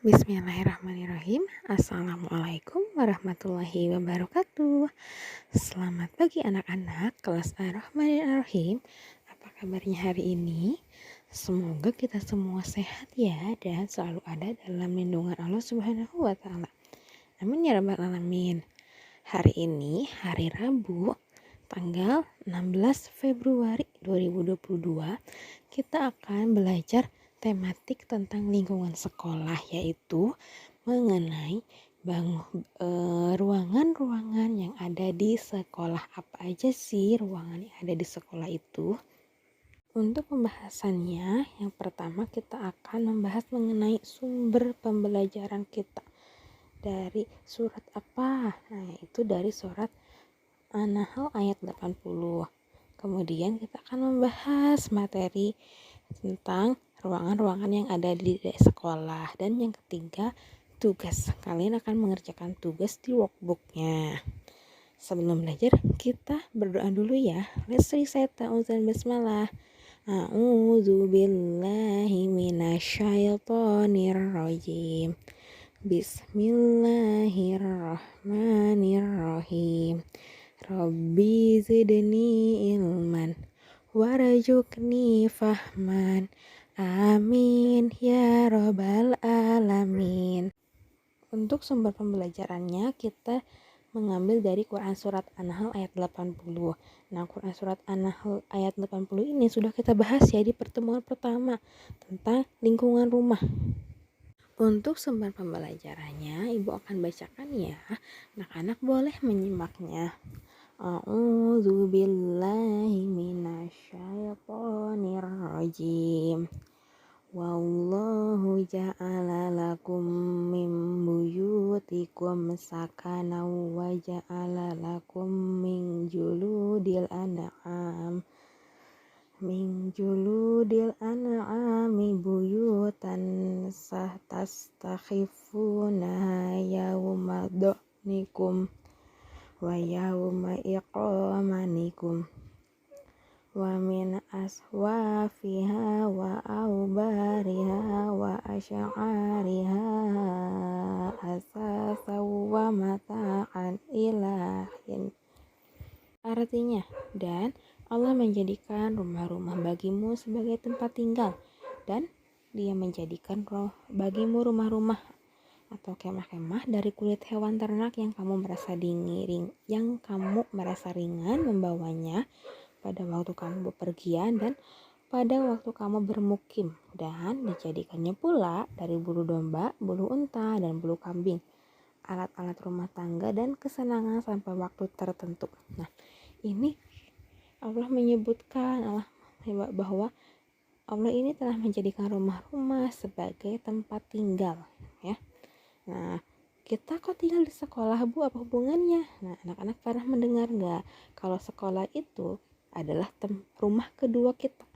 Bismillahirrahmanirrahim. Assalamualaikum warahmatullahi wabarakatuh. Selamat pagi anak-anak kelas Ar-Rahmanir-Rahim. Apa kabarnya hari ini? Semoga kita semua sehat ya dan selalu ada dalam lindungan Allah Subhanahu wa taala. Amin ya rabbal alamin. Hari ini hari Rabu tanggal 16 Februari 2022 kita akan belajar tematik tentang lingkungan sekolah, yaitu mengenai ruangan-ruangan yang ada di sekolah. Apa aja sih ruangan yang ada di sekolah itu? Untuk pembahasannya, yang pertama kita akan membahas mengenai sumber pembelajaran kita. Dari surat apa? Nah, itu dari surat An-Nahl ayat 80. Kemudian kita akan membahas materi tentang ruangan-ruangan yang ada di sekolah. Dan yang ketiga, tugas. Kalian akan mengerjakan tugas di workbooknya. Sebelum belajar, kita berdoa dulu ya. Let's recite ta'awudzal basmalah. A'udzu billahi minasyaitonir rajim. Bismillahirrahmanirrahim. Rabbi zidni ilman warzuqni fahman. Amin ya rabbal alamin. Untuk sumber pembelajarannya kita mengambil dari Quran Surat An-Nahl ayat 80. Nah, Quran Surat An-Nahl ayat 80 ini sudah kita bahas ya di pertemuan pertama tentang lingkungan rumah. Untuk sumber pembelajarannya, Ibu akan bacakan ya. Anak-anak boleh menyimaknya. A'udzu billahi minasyaitonir rajim. Wallahu ja'ala lakum min buyutikum sakana wa ja'ala lakum min juludil an'ami buyutan tastakhifunaha yawma dhanikum wa yawma iqamanikum wa min aswafiha wa aubariha wa asy'ariha asasa wa mata'an ilahin. Artinya, dan Allah menjadikan rumah-rumah bagimu sebagai tempat tinggal, dan Dia menjadikan bagimu rumah-rumah atau kemah-kemah dari kulit hewan ternak yang kamu merasa ringan membawanya pada waktu kamu bepergian dan pada waktu kamu bermukim, dan dijadikannya pula dari bulu domba, bulu unta, dan bulu kambing, alat-alat rumah tangga dan kesenangan sampai waktu tertentu. Nah, ini Allah menyebutkan bahwa Allah ini telah menjadikan rumah-rumah sebagai tempat tinggal ya. Nah, kita kok tinggal di sekolah, Bu? Apa hubungannya? Nah, anak-anak pernah mendengar nggak kalau sekolah itu adalah rumah kedua kita?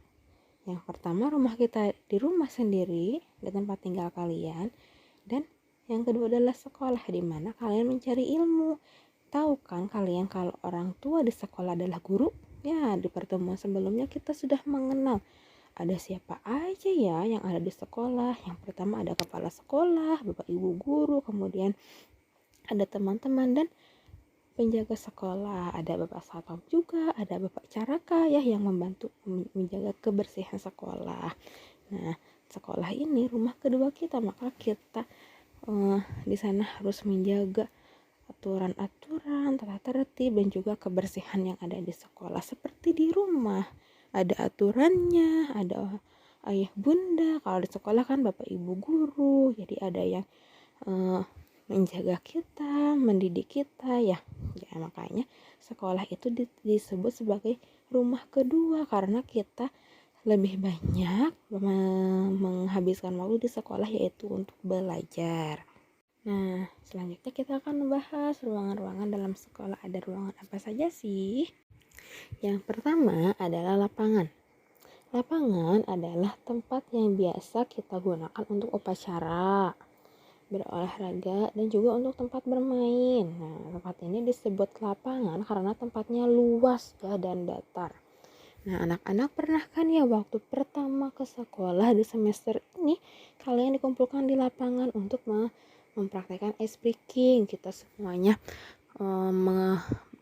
Yang pertama, rumah kita di rumah sendiri, di tempat tinggal kalian, dan yang kedua adalah sekolah, di mana kalian mencari ilmu. Tahu kan kalian kalau orang tua di sekolah adalah guru? Ya, di pertemuan sebelumnya kita sudah mengenal ada siapa aja ya yang ada di sekolah. Yang pertama ada kepala sekolah, bapak ibu guru, kemudian ada teman-teman dan penjaga sekolah, ada bapak satpam juga, ada bapak caraka ya yang membantu menjaga kebersihan sekolah. Nah, sekolah ini rumah kedua kita, maka kita di sana harus menjaga aturan-aturan, tata tertib, dan juga kebersihan yang ada di sekolah. Seperti di rumah, ada aturannya, ada ayah bunda. Kalau di sekolah kan bapak ibu guru, jadi ada yang menjaga kita, mendidik kita ya. Ya, makanya sekolah itu disebut sebagai rumah kedua karena kita lebih banyak menghabiskan waktu di sekolah, yaitu untuk belajar. Nah, selanjutnya kita akan membahas ruangan-ruangan dalam sekolah. Ada ruangan apa saja sih? Yang pertama adalah lapangan. Lapangan adalah tempat yang biasa kita gunakan untuk upacara, berolahraga, dan juga untuk tempat bermain. Nah, tempat ini disebut lapangan karena tempatnya luas ya dan datar. Nah, anak-anak pernah kan ya waktu pertama ke sekolah di semester ini kalian dikumpulkan di lapangan untuk mempraktekkan ice breaking. Kita semuanya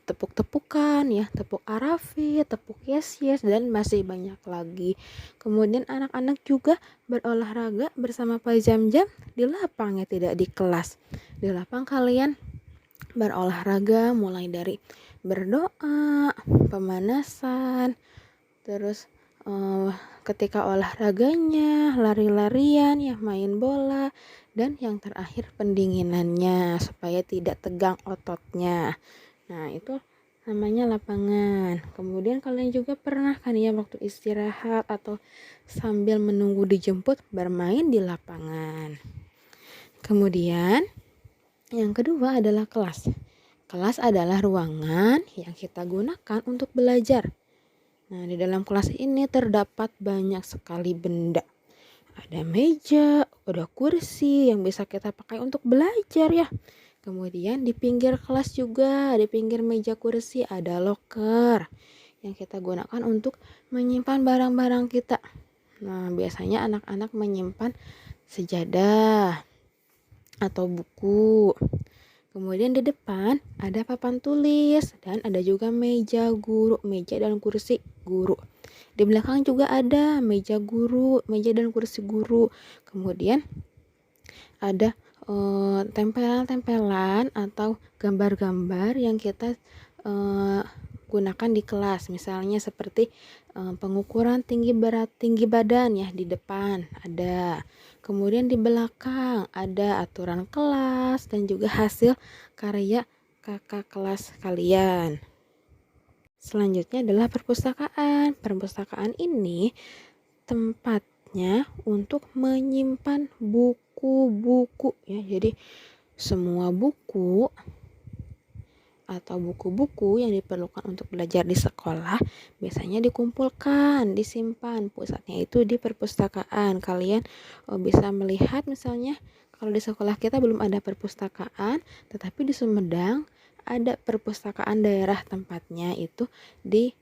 tepuk-tepukan ya, tepuk arafi, tepuk yes dan masih banyak lagi. Kemudian anak-anak juga berolahraga bersama Pak Jam-Jam di lapang ya, tidak di kelas. Di lapang kalian berolahraga mulai dari berdoa, pemanasan, terus ketika olahraganya lari-larian ya, main bola, dan yang terakhir pendinginannya supaya tidak tegang ototnya. Nah, itu namanya lapangan. Kemudian kalian juga pernah kan ya waktu istirahat atau sambil menunggu dijemput bermain di lapangan. Kemudian yang kedua adalah kelas. Kelas adalah ruangan yang kita gunakan untuk belajar. Nah, di dalam kelas ini terdapat banyak sekali benda. Ada meja, ada kursi yang bisa kita pakai untuk belajar ya. Kemudian di pinggir kelas juga, di pinggir meja kursi ada loker yang kita gunakan untuk menyimpan barang-barang kita. Nah, biasanya anak-anak menyimpan sejadah atau buku. Kemudian di depan ada papan tulis dan ada juga meja guru, meja dan kursi guru. Di belakang juga ada meja guru, meja dan kursi guru. Kemudian ada tempelan-tempelan atau gambar-gambar yang kita gunakan di kelas. Misalnya seperti pengukuran tinggi badan ya, di depan ada. Kemudian di belakang ada aturan kelas dan juga hasil karya kakak kelas kalian. Selanjutnya adalah perpustakaan. Perpustakaan ini tempatnya untuk menyimpan buku-buku ya. Jadi semua buku atau buku-buku yang diperlukan untuk belajar di sekolah biasanya dikumpulkan, disimpan. Pusatnya itu di perpustakaan. Kalian bisa melihat misalnya kalau di sekolah kita belum ada perpustakaan, tetapi di Sumedang ada perpustakaan daerah, tempatnya itu di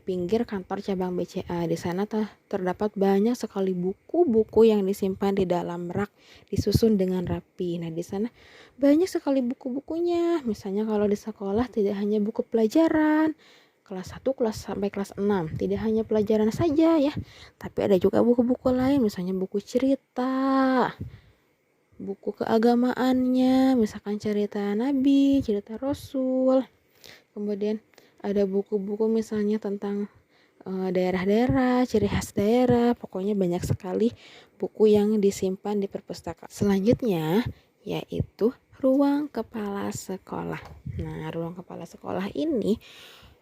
pinggir kantor cabang BCA. Di sana terdapat banyak sekali buku-buku yang disimpan di dalam rak, disusun dengan rapi. Nah, di sana banyak sekali buku-bukunya. Misalnya kalau di sekolah tidak hanya buku pelajaran kelas 1 sampai kelas 6, tidak hanya pelajaran saja ya, tapi ada juga buku-buku lain, misalnya buku cerita, buku keagamaannya, misalkan cerita Nabi, cerita Rasul. Kemudian ada buku-buku misalnya tentang daerah-daerah, ciri khas daerah. Pokoknya banyak sekali buku yang disimpan di perpustakaan. Selanjutnya yaitu ruang kepala sekolah. Nah, ruang kepala sekolah ini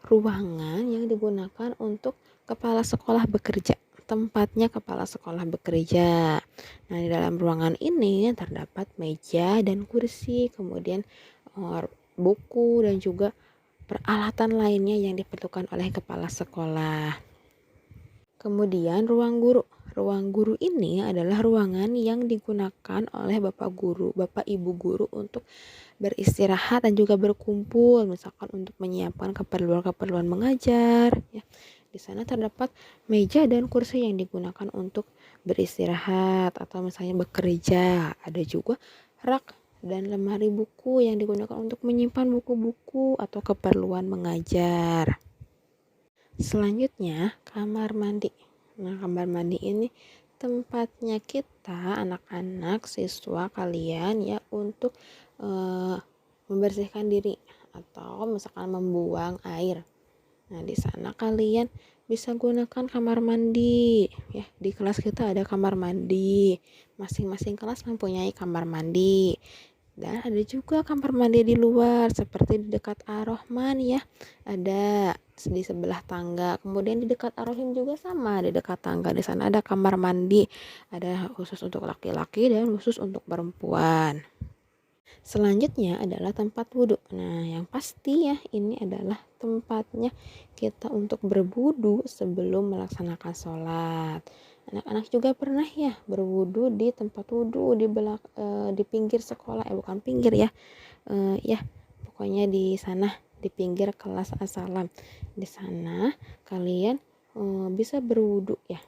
ruangan yang digunakan untuk kepala sekolah bekerja. Tempatnya kepala sekolah bekerja. Nah, di dalam ruangan ini terdapat meja dan kursi, kemudian buku dan juga peralatan lainnya yang diperlukan oleh kepala sekolah. Kemudian ruang guru. Ruang guru ini adalah ruangan yang digunakan oleh bapak guru, bapak ibu guru untuk beristirahat dan juga berkumpul, misalkan untuk menyiapkan keperluan-keperluan mengajar ya. Di sana terdapat meja dan kursi yang digunakan untuk beristirahat atau misalnya bekerja. Ada juga rak dan lemari buku yang digunakan untuk menyimpan buku-buku atau keperluan mengajar. Selanjutnya, kamar mandi. Nah, kamar mandi ini tempatnya kita, anak-anak, siswa kalian ya, untuk membersihkan diri atau misalkan membuang air. Nah, di sana kalian bisa gunakan kamar mandi ya. Di kelas kita ada kamar mandi. Masing-masing kelas mempunyai kamar mandi. Dan ada juga kamar mandi di luar seperti di dekat Ar-Rahman ya. Ada di sebelah tangga. Kemudian di dekat Ar-Rahim juga sama, di dekat tangga. Di sana ada kamar mandi. Ada khusus untuk laki-laki dan khusus untuk perempuan. Selanjutnya adalah tempat wudhu. Nah, yang pasti ya, ini adalah tempatnya kita untuk berwudhu sebelum melaksanakan sholat. Anak-anak juga pernah ya berwudhu di tempat wudhu di pinggir sekolah, bukan pinggir ya, ya pokoknya di sana, di pinggir kelas As-Salam. Di sana kalian bisa berwudu ya.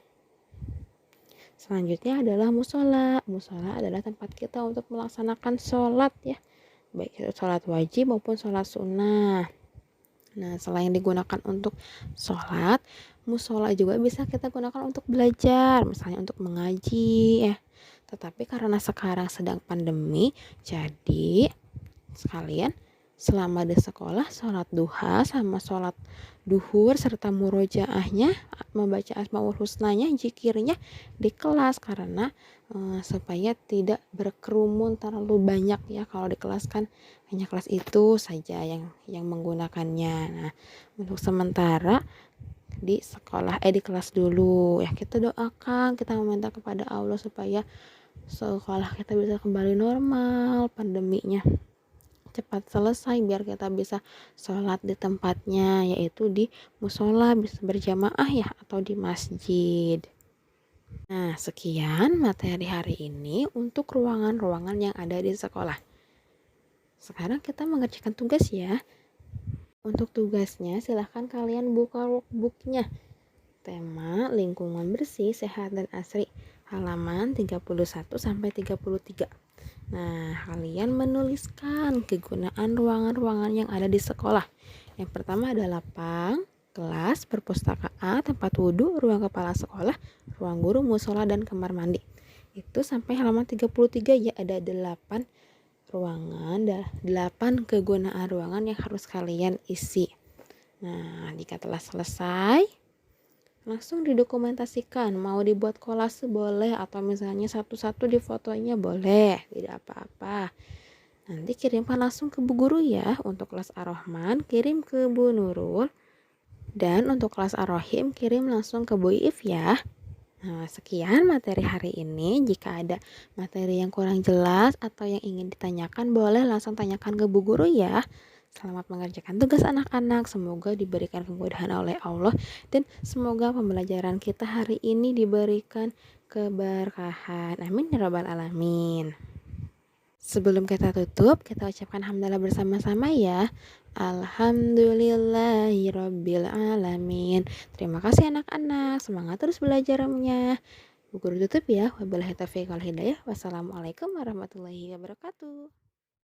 Selanjutnya adalah musola. Musola adalah tempat kita untuk melaksanakan sholat ya, baik itu sholat wajib maupun sholat sunnah. Nah, selain digunakan untuk sholat, musola juga bisa kita gunakan untuk belajar, misalnya untuk mengaji ya. Tetapi karena sekarang sedang pandemi, jadi sekalian selama di sekolah sholat duha sama sholat duhur serta murojaahnya, membaca asmaul husnanya, zikirnya di kelas, karena supaya tidak berkerumun terlalu banyak ya. Kalau di kelas kan hanya kelas itu saja yang menggunakannya. Nah, untuk sementara di sekolah di kelas dulu ya, kita doakan, kita meminta kepada Allah supaya sekolah kita bisa kembali normal, pandeminya cepat selesai, biar kita bisa sholat di tempatnya, yaitu di musola, bisa berjamaah ya, atau di masjid. Nah, sekian materi hari ini untuk ruangan-ruangan yang ada di sekolah. Sekarang kita mengerjakan tugas ya. Untuk tugasnya silahkan kalian buka workbooknya. Tema lingkungan bersih, sehat, dan asri, halaman 31 sampai 33. Nah, kalian menuliskan kegunaan ruangan-ruangan yang ada di sekolah. Yang pertama adalah lapang, kelas, perpustakaan, tempat wudhu, ruang kepala sekolah, ruang guru, musola, dan kamar mandi. Itu sampai halaman 33 ya, ada 8 ruangan, 8 kegunaan ruangan yang harus kalian isi. Nah, jika telah selesai, langsung didokumentasikan. Mau dibuat kolase boleh, atau misalnya satu-satu di fotonya boleh, tidak apa-apa. Nanti kirimkan langsung ke Bu Guru ya. Untuk kelas Ar-Rahman kirim ke Bu Nurul, dan untuk kelas Ar-Rahim kirim langsung ke Bu If ya. Nah, sekian materi hari ini. Jika ada materi yang kurang jelas atau yang ingin ditanyakan, boleh langsung tanyakan ke Bu Guru ya. Selamat mengerjakan tugas anak-anak. Semoga diberikan kemudahan oleh Allah, dan semoga pembelajaran kita hari ini diberikan keberkahan. Amin ya rabbal alamin. Sebelum kita tutup, kita ucapkan hamdalah bersama-sama ya. Alhamdulillahirabbil alamin. Terima kasih anak-anak. Semangat terus belajarnya. Bu Guru tutup ya. Wabillahi taufiq wal hidayah. Wassalamualaikum warahmatullahi wabarakatuh.